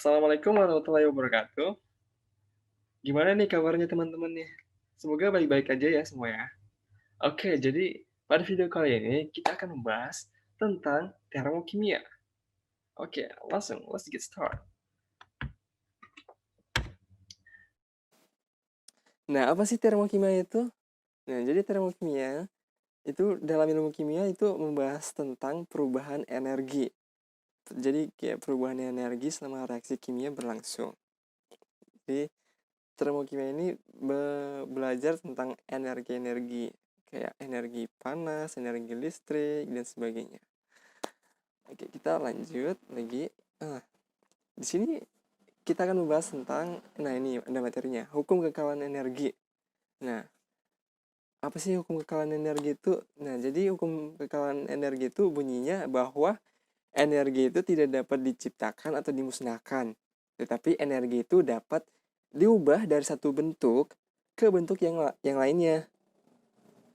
Assalamualaikum warahmatullahi wabarakatuh. Gimana nih kabarnya teman-teman nih? Semoga baik-baik aja ya semua ya. Oke, jadi pada video kali ini kita akan membahas tentang termokimia. Oke, langsung let's get start. Nah, apa sih termokimia itu? Nah, jadi termokimia itu dalam ilmu kimia itu membahas tentang perubahan energi. Jadi kayak perubahan energi selama reaksi kimia berlangsung. Jadi termokimia ini belajar tentang energi-energi kayak energi panas, energi listrik dan sebagainya. Oke, kita lanjut lagi. Nah, di sini kita akan membahas tentang, nah ini ada materinya, hukum kekalahan energi. Nah, apa sih hukum kekalahan energi itu? Nah, jadi hukum kekalahan energi itu bunyinya bahwa energi itu tidak dapat diciptakan atau dimusnahkan, tetapi energi itu dapat diubah dari satu bentuk ke bentuk yang lainnya.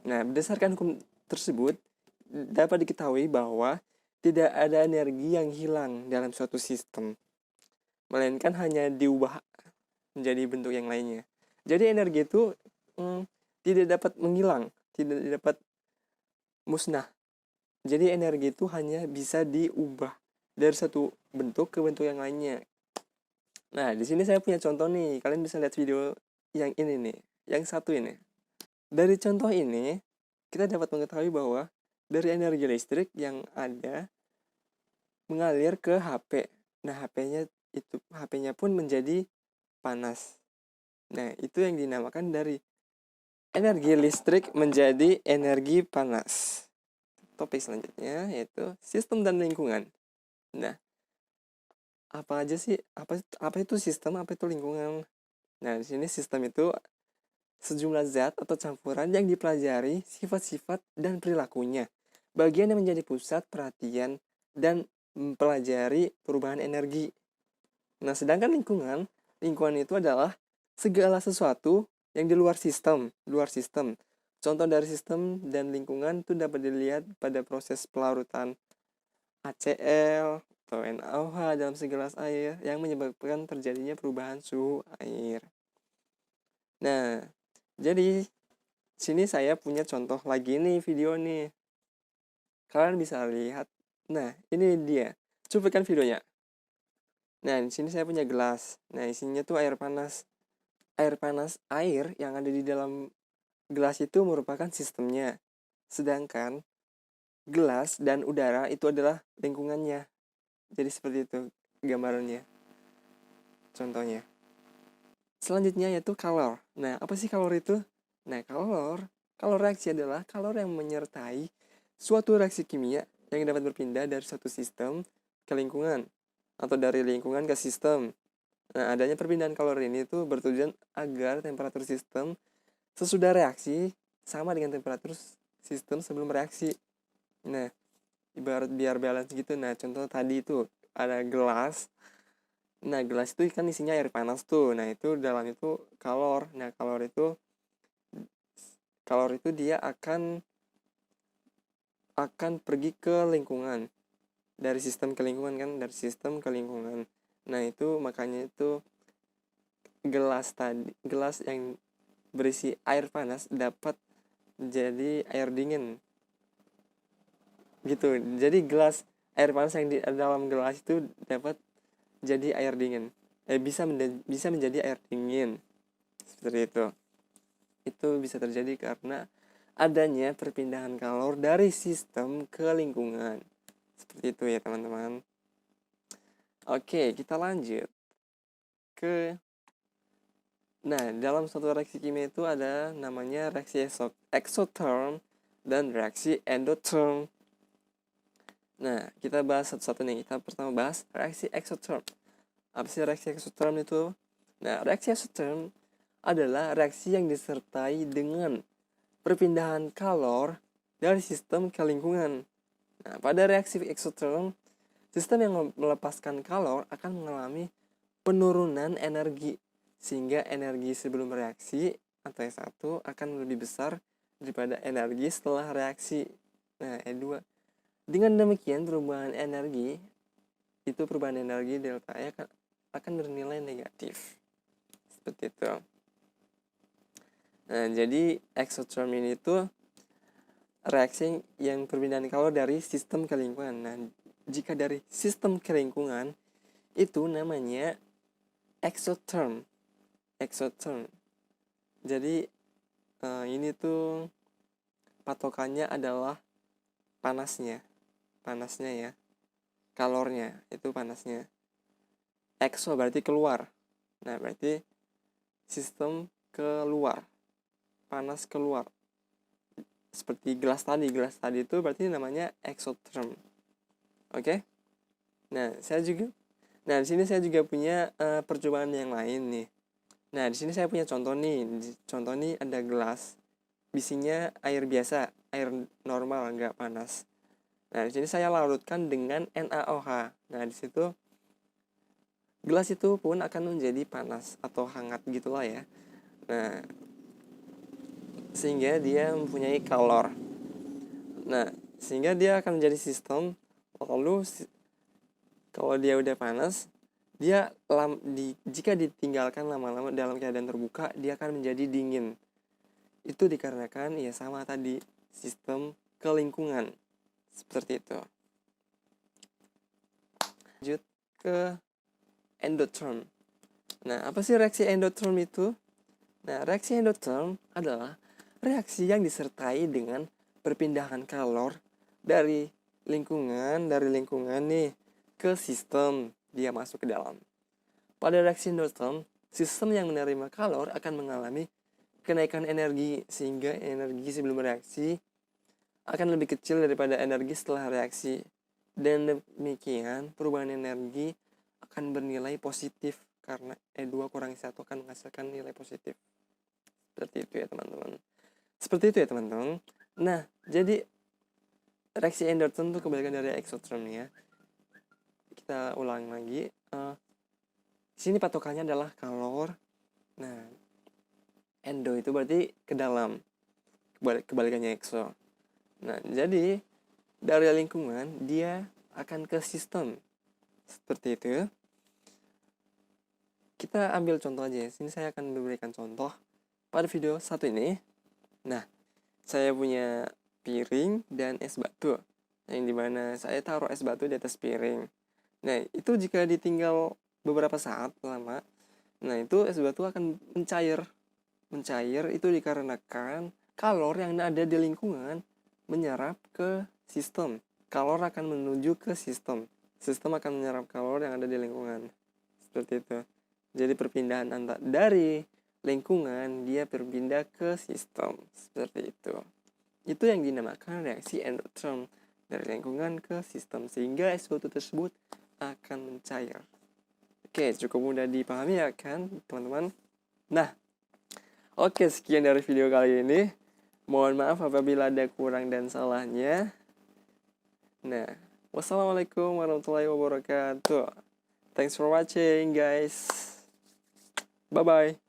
Nah, berdasarkan hukum tersebut, dapat diketahui bahwa tidak ada energi yang hilang dalam suatu sistem, melainkan hanya diubah menjadi bentuk yang lainnya. Jadi energi itu tidak dapat menghilang, tidak dapat musnah. Jadi energi itu hanya bisa diubah dari satu bentuk ke bentuk yang lainnya. Nah, di sini saya punya contoh nih. Kalian bisa lihat video yang ini nih, yang satu ini. Dari contoh ini, kita dapat mengetahui bahwa dari energi listrik yang ada mengalir ke HP. Nah, HP-nya pun menjadi panas. Nah, itu yang dinamakan dari energi listrik menjadi energi panas. Topik selanjutnya yaitu sistem dan lingkungan. Nah, apa aja sih? Apa itu sistem? Apa itu lingkungan? Nah, di sini sistem itu sejumlah zat atau campuran yang dipelajari sifat-sifat dan perilakunya. Bagian yang menjadi pusat perhatian dan mempelajari perubahan energi. Nah, sedangkan lingkungan itu adalah segala sesuatu yang di luar sistem, Contoh dari sistem dan lingkungan itu dapat dilihat pada proses pelarutan HCl atau NaOH dalam segelas air yang menyebabkan terjadinya perubahan suhu air. Nah, jadi sini saya punya contoh lagi nih video nih. Kalian bisa lihat. Nah, ini dia. Cuplikan videonya. Nah, di sini saya punya gelas. Nah, isinya tuh air panas. Air yang ada di dalam gelas itu merupakan sistemnya. Sedangkan gelas dan udara itu adalah lingkungannya. Jadi seperti itu gambarannya. Contohnya. Selanjutnya yaitu kalor. Nah, apa sih kalor itu? Nah, kalor reaksi adalah kalor yang menyertai suatu reaksi kimia yang dapat berpindah dari suatu sistem ke lingkungan atau dari lingkungan ke sistem. Nah, adanya perpindahan kalor ini tuh bertujuan agar temperatur sistem sesudah reaksi sama dengan temperatur sistem sebelum reaksi. Nah, ibarat biar balance gitu. Nah, contoh tadi itu ada gelas. Nah, gelas itu kan isinya air panas tuh. Nah, itu dalam itu kalor. Nah, kalor itu dia akan pergi ke lingkungan. Dari sistem ke lingkungan kan, dari sistem ke lingkungan. Nah, itu makanya itu gelas yang berisi air panas dapat menjadi air dingin. Gitu. Jadi gelas air panas yang di dalam gelas itu dapat jadi air dingin. Bisa menjadi air dingin. Seperti itu. Itu bisa terjadi karena adanya perpindahan kalor dari sistem ke lingkungan. Seperti itu ya teman-teman. Oke, kita lanjut ke. Nah, dalam suatu reaksi kimia itu ada namanya reaksi exotherm dan reaksi endotherm. Nah, kita bahas satu-satu nih. Kita pertama bahas reaksi exotherm. Apa sih reaksi exotherm itu? Nah, reaksi exotherm adalah reaksi yang disertai dengan perpindahan kalor dari sistem ke lingkungan. Nah, pada reaksi exotherm, sistem yang melepaskan kalor akan mengalami penurunan energi, sehingga energi sebelum reaksi atau S1 akan lebih besar daripada energi setelah reaksi. Nah, E2. Dengan demikian perubahan energi delta E akan bernilai negatif. Seperti itu. Nah, jadi exotherm ini tuh reaksi yang perpindahan kalor dari sistem ke lingkungan. Nah, jika dari sistem ke lingkungan itu namanya exotherm. Exotherm. Jadi ini tuh patokannya adalah panasnya ya, kalornya itu panasnya. Exo berarti keluar. Nah, berarti sistem keluar, panas keluar. Seperti gelas tadi itu berarti namanya exotherm. Oke? Nah, di sini saya juga punya percobaan yang lain nih. Nah, di sini saya punya contoh nih. Contoh nih ada gelas, isinya air biasa, air normal, nggak panas. Nah, di sini saya larutkan dengan NaOH. Nah, di situ gelas itu pun akan menjadi panas atau hangat gitulah ya. Nah, sehingga dia mempunyai kalor. Nah, sehingga dia akan menjadi sistem. Lalu kalau dia udah panas, jika ditinggalkan lama-lama dalam keadaan terbuka, dia akan menjadi dingin. Itu dikarenakan ya sama tadi, sistem ke lingkungan. Seperti itu. Lanjut ke endotherm. Nah, apa sih reaksi endotherm itu? Nah, reaksi endotherm adalah reaksi yang disertai dengan perpindahan kalor dari lingkungan nih ke sistem, dia masuk ke dalam. Pada reaksi endotherm, sistem yang menerima kalor akan mengalami kenaikan energi, sehingga energi sebelum reaksi akan lebih kecil daripada energi setelah reaksi. Dan demikian perubahan energi akan bernilai positif karena E2 kurangi 1 akan menghasilkan nilai positif. Seperti itu ya teman-teman. Nah, jadi reaksi endotherm itu kebalikan dari exotherm ya. Kita ulang lagi. Sini patokannya adalah kalor. Nah, endo itu berarti ke dalam. Kebalikannya exo. Nah, jadi dari lingkungan dia akan ke sistem. Seperti itu. Kita ambil contoh aja. Sini saya akan memberikan contoh pada video satu ini. Nah, saya punya piring dan es batu. Nah, yang dimana saya taruh es batu di atas piring. Nah, itu jika ditinggal beberapa saat lama, nah itu es batu akan mencair. Mencair itu dikarenakan kalor yang ada di lingkungan menyerap ke sistem. Kalor akan menuju ke sistem. Sistem akan menyerap kalor yang ada di lingkungan. Seperti itu. Jadi perpindahan dari lingkungan dia berpindah ke sistem. Seperti itu. Itu yang dinamakan reaksi endotherm, dari lingkungan ke sistem, sehingga es batu tersebut akan mencair. Oke, cukup mudah dipahami ya kan teman-teman. Nah, oke, sekian dari video kali ini. Mohon maaf apabila ada kurang dan salahnya. Nah, wassalamualaikum warahmatullahi wabarakatuh. Thanks for watching guys. Bye bye.